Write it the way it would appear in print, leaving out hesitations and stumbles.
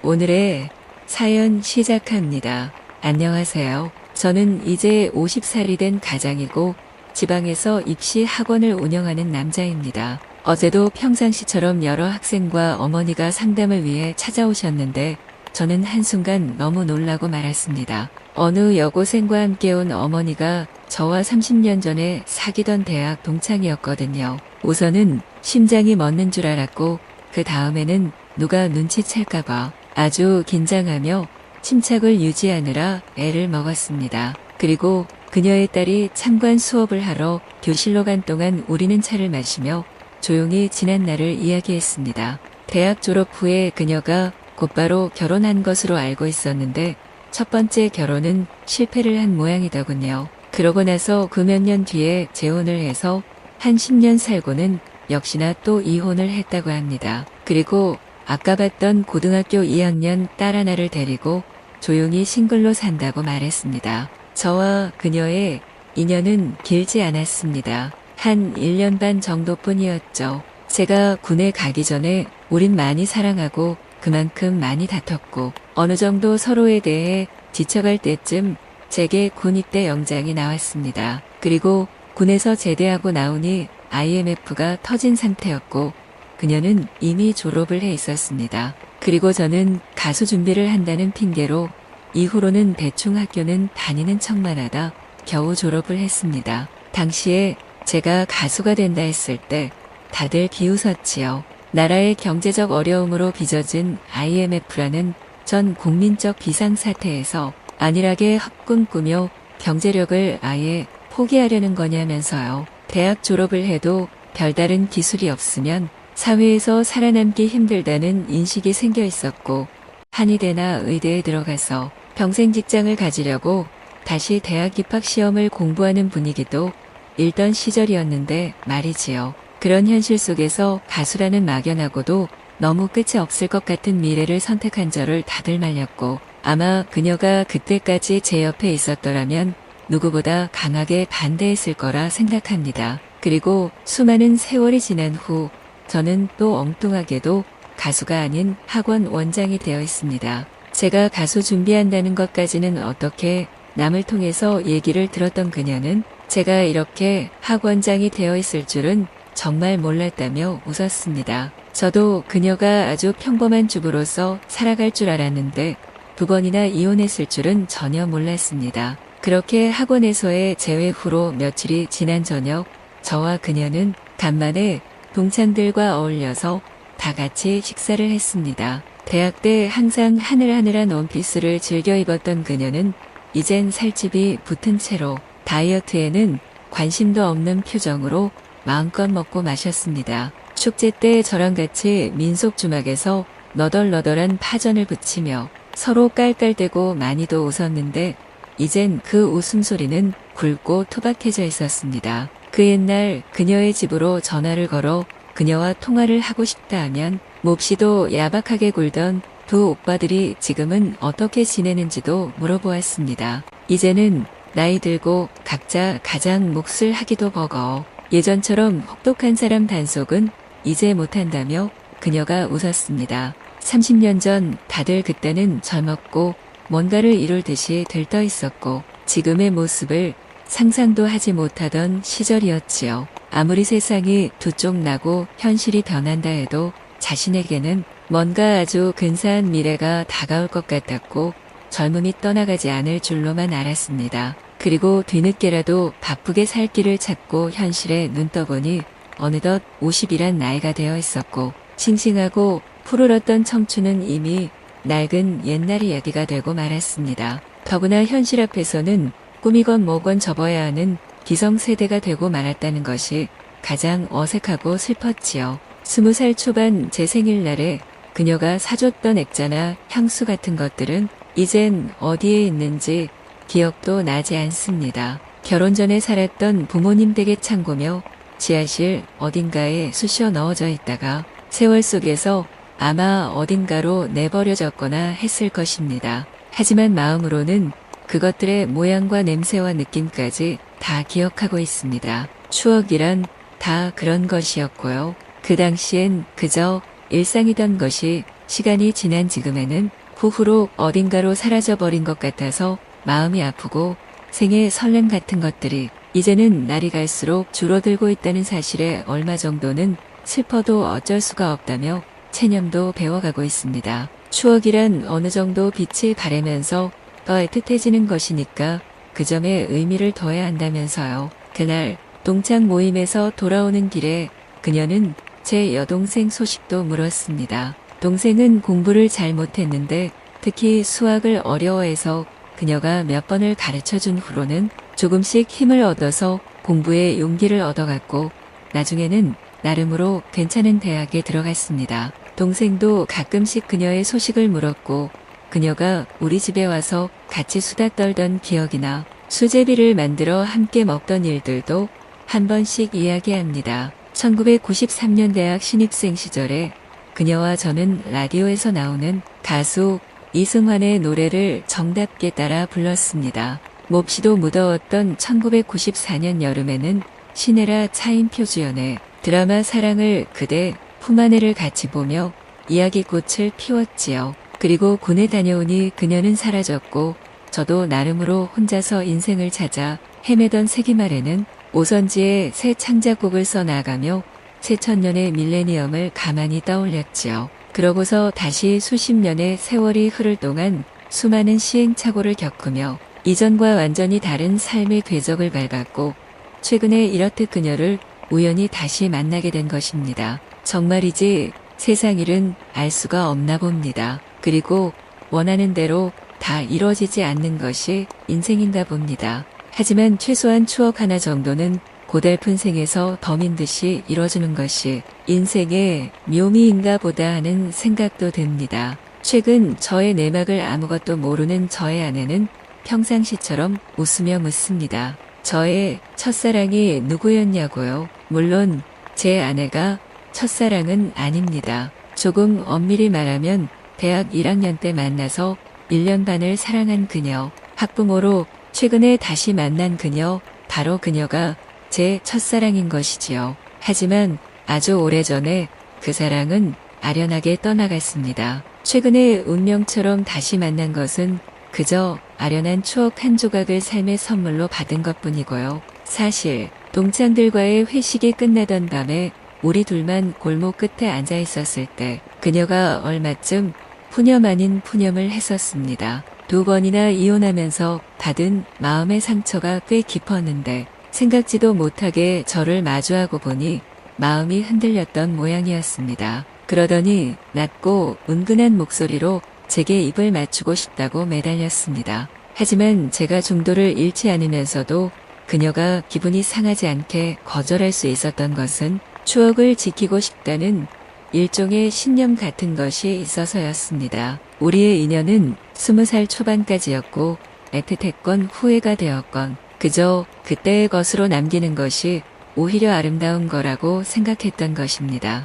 오늘의 사연 시작합니다. 안녕하세요. 저는 이제 50살이 된 가장이고 지방에서 입시 학원을 운영하는 남자입니다. 어제도 평상시처럼 여러 학생과 어머니가 상담을 위해 찾아오셨는데 저는 한순간 너무 놀라고 말았습니다. 어느 여고생과 함께 온 어머니가 저와 30년 전에 사귀던 대학 동창이었거든요. 우선은 심장이 멎는 줄 알았고 그 다음에는 누가 눈치챌까봐 아주 긴장하며 침착을 유지하느라 애를 먹었습니다. 그리고 그녀의 딸이 참관 수업을 하러 교실로 간 동안 우리는 차를 마시며 조용히 지난 날을 이야기했습니다. 대학 졸업 후에 그녀가 곧바로 결혼한 것으로 알고 있었는데 첫 번째 결혼은 실패를 한 모양이더군요. 그러고 나서 그 몇 년 뒤에 재혼을 해서 한 10년 살고는 역시나 또 이혼을 했다고 합니다. 그리고 아까 봤던 고등학교 2학년 딸 하나를 데리고 조용히 싱글로 산다고 말했습니다. 저와 그녀의 인연은 길지 않았습니다. 한 1년 반 정도뿐이었죠. 제가 군에 가기 전에 우린 많이 사랑하고 그만큼 많이 다퉜고 어느 정도 서로에 대해 지쳐갈 때쯤 제게 군 입대 영장이 나왔습니다. 그리고 군에서 제대하고 나오니 IMF가 터진 상태였고 그녀는 이미 졸업을 해 있었습니다. 그리고 저는 가수 준비를 한다는 핑계로 이후로는 대충 학교는 다니는 척만 하다 겨우 졸업을 했습니다. 당시에 제가 가수가 된다 했을 때 다들 비웃었지요. 나라의 경제적 어려움으로 빚어진 IMF라는 전 국민적 비상사태에서 안일하게 헛꿈 꾸며 경제력을 아예 포기하려는 거냐면서요. 대학 졸업을 해도 별다른 기술이 없으면 사회에서 살아남기 힘들다는 인식이 생겨 있었고 한의대나 의대에 들어가서 평생 직장을 가지려고 다시 대학 입학 시험을 공부하는 분위기도 일던 시절이었는데 말이지요. 그런 현실 속에서 가수라는 막연하고도 너무 끝이 없을 것 같은 미래를 선택한 저를 다들 말렸고 아마 그녀가 그때까지 제 옆에 있었더라면 누구보다 강하게 반대했을 거라 생각합니다. 그리고 수많은 세월이 지난 후 저는 또 엉뚱하게도 가수가 아닌 학원 원장이 되어 있습니다. 제가 가수 준비한다는 것까지는 어떻게 남을 통해서 얘기를 들었던 그녀는 제가 이렇게 학원장이 되어 있을 줄은 정말 몰랐다며 웃었습니다. 저도 그녀가 아주 평범한 주부로서 살아갈 줄 알았는데 2번이나 이혼했을 줄은 전혀 몰랐습니다. 그렇게 학원에서의 재회 후로 며칠이 지난 저녁 저와 그녀는 간만에 동창들과 어울려서 다 같이 식사를 했습니다. 대학 때 항상 하늘하늘한 원피스를 즐겨 입었던 그녀는 이젠 살집이 붙은 채로 다이어트에는 관심도 없는 표정으로 마음껏 먹고 마셨습니다. 축제 때 저랑 같이 민속 주막에서 너덜너덜한 파전을 붙이며 서로 깔깔대고 많이도 웃었는데 이젠 그 웃음소리는 굵고 투박해져 있었습니다. 그 옛날 그녀의 집으로 전화를 걸어 그녀와 통화를 하고 싶다 하면 몹시도 야박하게 굴던 두 오빠들이 지금은 어떻게 지내는지도 물어보았습니다. 이제는 나이 들고 각자 가장 몫을 하기도 버거워 예전처럼 혹독한 사람 단속은 이제 못한다며 그녀가 웃었습니다. 30년 전 다들 그때는 젊었고 뭔가를 이룰 듯이 들떠 있었고 지금의 모습을 상상도 하지 못하던 시절이었지요. 아무리 세상이 두 쪽 나고 현실이 변한다 해도 자신에게는 뭔가 아주 근사한 미래가 다가올 것 같았고 젊음이 떠나가지 않을 줄로만 알았습니다. 그리고 뒤늦게라도 바쁘게 살 길을 찾고 현실에 눈 떠보니 어느덧 50이란 나이가 되어 있었고 싱싱하고 푸르렀던 청춘은 이미 낡은 옛날 이야기가 되고 말았습니다. 더구나 현실 앞에서는 꿈이건 뭐건 접어야 하는 기성세대가 되고 말았다는 것이 가장 어색하고 슬펐지요. 20살 초반 제 생일날에 그녀가 사줬던 액자나 향수 같은 것들은 이젠 어디에 있는지 기억도 나지 않습니다. 결혼 전에 살았던 부모님 댁의 창고며 지하실 어딘가에 쑤셔 넣어져 있다가 세월 속에서 아마 어딘가로 내버려졌거나 했을 것입니다. 하지만 마음으로는 그것들의 모양과 냄새와 느낌까지 다 기억하고 있습니다. 추억이란 다 그런 것이었고요. 그 당시엔 그저 일상이던 것이 시간이 지난 지금에는 후후로 어딘가로 사라져버린 것 같아서 마음이 아프고 생의 설렘 같은 것들이 이제는 날이 갈수록 줄어들고 있다는 사실에 얼마 정도는 슬퍼도 어쩔 수가 없다며 체념도 배워가고 있습니다. 추억이란 어느 정도 빛을 발하면서 더 애틋해지는 것이니까 그 점에 의미를 둬야 한다면서요. 그날 동창 모임에서 돌아오는 길에 그녀는 제 여동생 소식도 물었습니다. 동생은 공부를 잘 못했는데 특히 수학을 어려워해서 그녀가 몇 번을 가르쳐준 후로는 조금씩 힘을 얻어서 공부에 용기를 얻어갔고 나중에는 나름으로 괜찮은 대학에 들어갔습니다. 동생도 가끔씩 그녀의 소식을 물었고 그녀가 우리 집에 와서 같이 수다 떨던 기억이나 수제비를 만들어 함께 먹던 일들도 한 번씩 이야기합니다. 1993년 대학 신입생 시절에 그녀와 저는 라디오에서 나오는 가수 이승환의 노래를 정답게 따라 불렀습니다. 몹시도 무더웠던 1994년 여름에는 신혜라 차인표 주연의 드라마 사랑을 그대 품 안에를 같이 보며 이야기꽃을 피웠지요. 그리고 군에 다녀오니 그녀는 사라졌고 저도 나름으로 혼자서 인생을 찾아 헤매던 세기말에는 오선지에 새 창작곡을 써나가며 새천년의 밀레니엄을 가만히 떠올렸지요. 그러고서 다시 수십 년의 세월이 흐를 동안 수많은 시행착오를 겪으며 이전과 완전히 다른 삶의 궤적을 밟았고 최근에 이렇듯 그녀를 우연히 다시 만나게 된 것입니다. 정말이지 세상 일은 알 수가 없나 봅니다. 그리고 원하는 대로 다 이루어지지 않는 것이 인생인가 봅니다. 하지만 최소한 추억 하나 정도는 고달픈 생에서 덤인 듯이 이뤄주는 것이 인생의 묘미인가 보다 하는 생각도 듭니다. 최근 저의 내막을 아무것도 모르는 저의 아내는 평상시처럼 웃으며 묻습니다. 저의 첫사랑이 누구였냐고요? 물론 제 아내가 첫사랑은 아닙니다. 조금 엄밀히 말하면 대학 1학년 때 만나서 1년 반을 사랑한 그녀, 학부모로 최근에 다시 만난 그녀, 바로 그녀가 제 첫사랑인 것이지요. 하지만 아주 오래전에 그 사랑은 아련하게 떠나갔습니다. 최근에 운명처럼 다시 만난 것은 그저 아련한 추억 한 조각을 삶의 선물로 받은 것뿐이고요. 사실 동창들과의 회식이 끝나던 밤에 우리 둘만 골목 끝에 앉아 있었을 때 그녀가 얼마쯤 푸념 아닌 푸념을 했었습니다. 2번이나 이혼하면서 받은 마음의 상처가 꽤 깊었는데 생각지도 못하게 저를 마주하고 보니 마음이 흔들렸던 모양이었습니다. 그러더니 낮고 은근한 목소리로 제게 입을 맞추고 싶다고 매달렸습니다. 하지만 제가 중도를 잃지 않으면서도 그녀가 기분이 상하지 않게 거절할 수 있었던 것은 추억을 지키고 싶다는 일종의 신념 같은 것이 있어서였습니다. 우리의 인연은 20살 초반까지였고 애틋했건 후회가 되었건 그저 그때의 것으로 남기는 것이 오히려 아름다운 거라고 생각했던 것입니다.